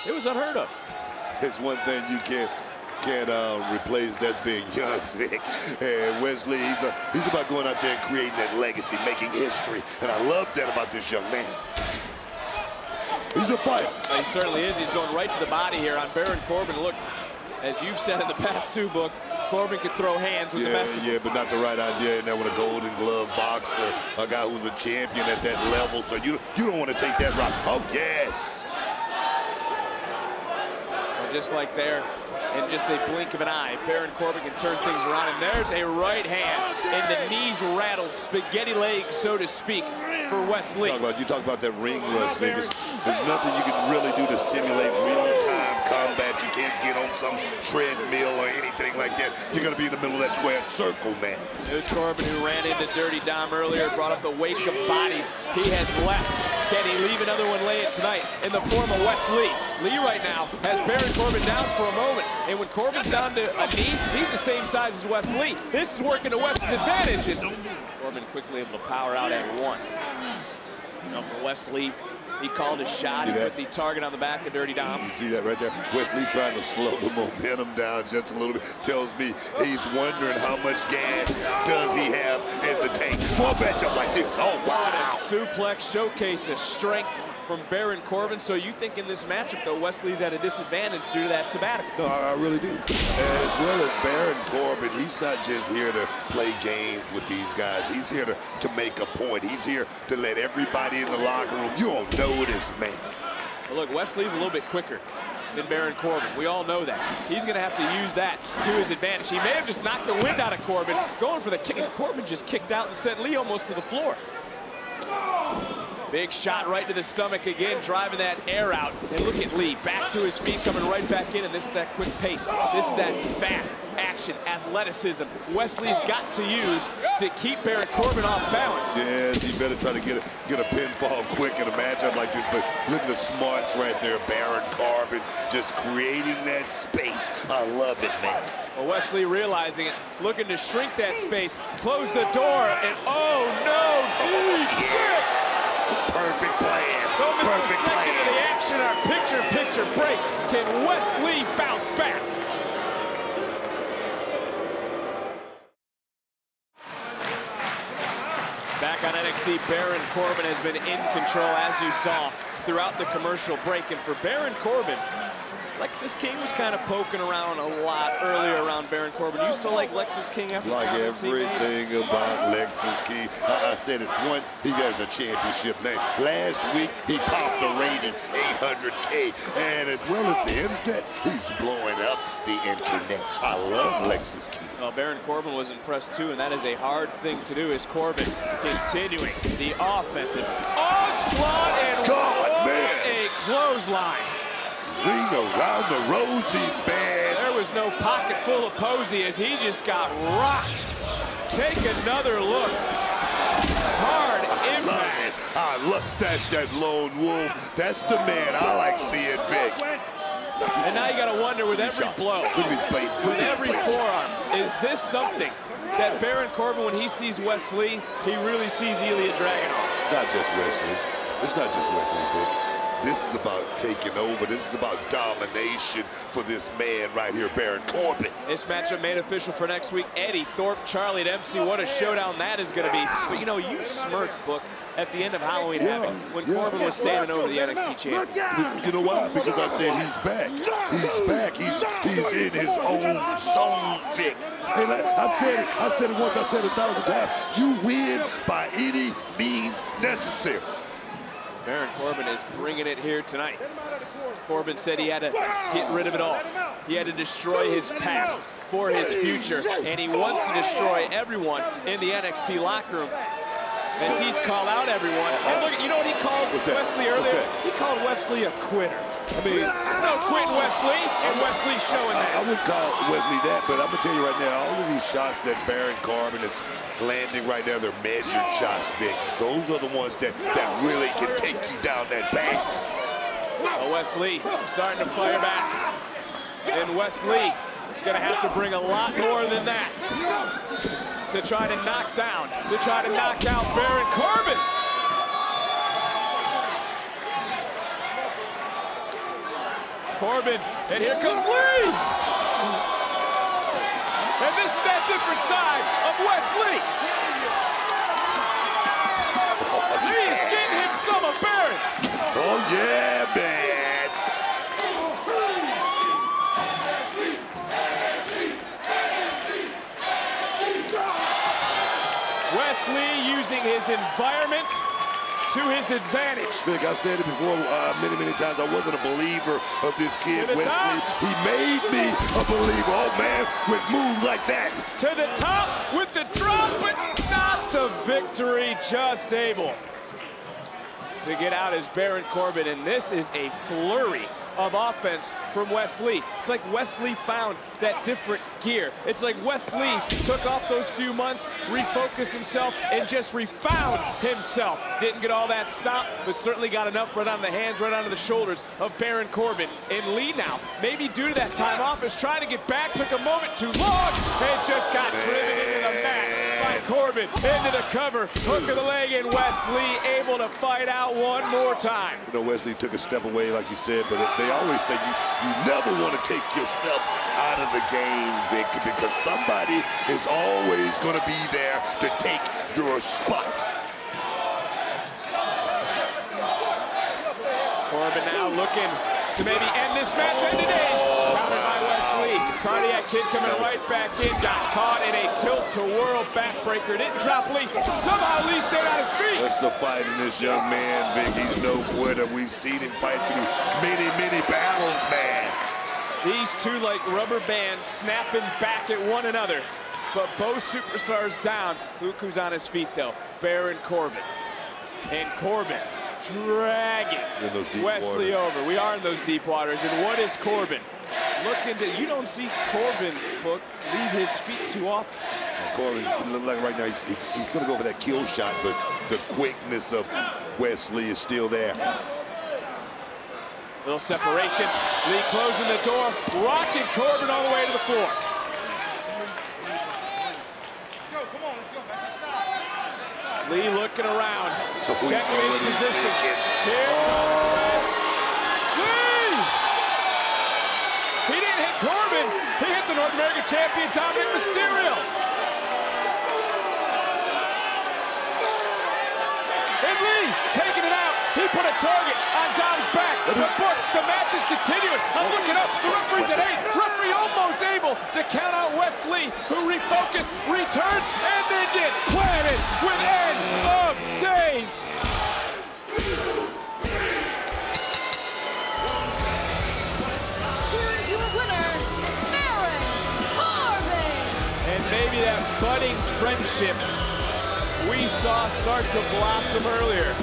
It was unheard of. It's one thing you can't replace, that's being young, Vic. And Wesley, he's about going out there and creating that legacy, making history. And I love that about this young man. He's a fighter. He certainly is. He's going right to the body here on Baron Corbin. Look, as you've said in the past too, Book, Corbin could throw hands with the best of them. Yeah, but not the right idea. And that with a Golden Glove boxer, a guy who's a champion at that level. So you don't want to take that route. Oh, yes. Well, just like there, in just a blink of an eye, Baron Corbin can turn things around. And there's a right hand in the knees rattled, spaghetti leg, so to speak, for Wes Lee. You talk about that ring rust, Vegas. There's nothing you can really do to simulate real-time combat. You can't get on some treadmill or anything like that. You're going to be in the middle of that square circle, man. It was Corbin who ran into Dirty Dom earlier, brought up the wake of bodies. He has left. Can he leave another one laying tonight in the form of Wes Lee? Lee right now has Baron Corbin down for a moment. And when Corbin's down to a knee, he's the same size as Wes Lee. This is working to Wes's advantage. And Corbin quickly able to power out at one. Now for Wes Lee, he called his shot. He put the target on the back of Dirty Dom. You see that right there? Wes Lee trying to slow the momentum down just a little bit. Tells me he's wondering how much gas does he have in the tank for a matchup like this. Oh, wow. What a suplex showcases strength from Baron Corbin. So you think in this matchup, though, Wes Lee's at a disadvantage due to that sabbatical? No, I really do. As well as Baron Corbin, he's not just here to play games with these guys. He's here to make a point. He's here to let everybody in the locker room, you don't know this man. Well, look, Wes Lee's a little bit quicker than Baron Corbin. We all know that. He's going to have to use that to his advantage. He may have just knocked the wind out of Corbin, going for the kick, and Corbin just kicked out and sent Lee almost to the floor. Big shot right to the stomach again, driving that air out. And look at Lee, back to his feet, coming right back in, and this is that quick pace. This is that fast action, athleticism Wes Lee's got to use to keep Baron Corbin off balance. Yes, he better try to get a pinfall quick in a matchup like this, but look at the smarts right there. Baron Corbin just creating that space. I love it, man. Well, Wes Lee realizing it, looking to shrink that space, close the door, and oh no, D6! Perfect plan. Don't miss Perfect a second plan. of the action. Our picture-picture break. Can Wes Lee bounce back? Back on NXT, Baron Corbin has been in control, as you saw, throughout the commercial break. And for Baron Corbin, Lexis King was kind of poking around a lot earlier around Baron Corbin. You still like Lexis King after like everything about Lexis King. I said it. One, he has a championship name. Last week, he popped the rating 800K. And as well as the internet, he's blowing up the internet. I love Lexis King. Well, Baron Corbin was impressed too, and that is a hard thing to do, is Corbin continuing the offensive onslaught, and God, man. a clothesline. Ring around the rosies, man. There was no pocket full of Posey as he just got rocked. Take another look. Hard impact. I love that's that lone wolf. That's the man I like seeing, Vic. And now you got to wonder with every blow, Look at these blades. with every forearm, is this something that Baron Corbin, when he sees Wes Lee, he really sees Ilya Dragunov? Not just Wes Lee. It's not just Wes Lee, Vic. This is about taking over. This is about domination for this man right here, Baron Corbin. This matchup made official for next week. Eddie Thorpe, Charlie Dempsey. What a showdown that is going to be. But, you know, you smirked, Book, at the end of Halloween Havoc when Corbin was standing over the NXT champion. You know why? Because I said he's back. He's back. He's in his own zone, Vic. And I've said it once, I've said it 1,000 times. You win by any means necessary. Baron Corbin is bringing it here tonight. Corbin said he had to get rid of it all. He had to destroy his past for his future, and he wants to destroy everyone in the NXT locker room as he's called out everyone. And look, you know what he called Wes Lee earlier? He called Wes Lee a quitter. I mean, there's no quitting Wes Lee, and Wes Lee's showing that. I wouldn't call Wes Lee that, but I'm going to tell you right now, all of these shots that Baron Corbin is landing right now, they're measured shots, Vic. Those are the ones that really can take you down that path. Well, Wes Lee starting to fire back. And Wes Lee is going to have to bring a lot more than that to try to knock out Baron Corbin. Corbin, and here comes Lee! And this is that different side of Wes Lee. Lee is getting him some of Baron. Oh, yeah, man. Wes Lee using his environment to his advantage. Vic, I said it before many times. I wasn't a believer of this kid, Wes Lee. He made me a believer. Oh, man, with moves like that. To the top with the drop, but not the victory. Just able to get out as Baron Corbin, and this is a flurry of offense from Wes Lee. It's like Wes Lee found that different gear. It's like Wes Lee took off those few months, refocused himself, and just refound himself. Didn't get all that stop, but certainly got enough right on the hands, right onto the shoulders of Baron Corbin. And Lee now, maybe due to that time off, is trying to get back, took a moment too long, and just got driven into the mat by Corbin. Into the cover, hook of the leg, and Wes Lee able to fight out one more time. You know, Wes Lee took a step away, like you said, but they always say you never want to take yourself out of the game, Vic, because somebody is always going to be there to take your spot. Corbin now looking to maybe end this match, end the days. Countered by Wes Lee. Cardiac Kid coming right back in. Got caught in a tilt-to-whirl backbreaker. Didn't drop Lee. Somehow Lee stayed on his feet. That's the fight in this young man, Vic. He's no quitter. We've seen him fight through many battles, man. These two like rubber bands snapping back at one another. But both superstars down. Look who's on his feet, though. Baron Corbin. And Corbin dragging Wes Lee over. We are in those deep waters. And what is Corbin? Looking to, you don't see Corbin, Book, leave his feet too often. Corbin, it looked like right now he's going to go for that kill shot, but the quickness of Wes Lee is still there. Little separation. Lee closing the door, rocking Corbin all the way to the floor. Lee looking around, checking his position. Here comes Wes Lee! He didn't hit Corbin, he hit the North American champion, Dominic Mysterio. And Lee taking it out. He put a target on Dom's back. But the match is continuing. I'm looking up. The referee's at 8. Referee almost able to count out Wes Lee, who refocused, returns, and then gets planted with end of days. Here is your winner, Baron Corbin. And maybe that budding friendship we saw start to blossom earlier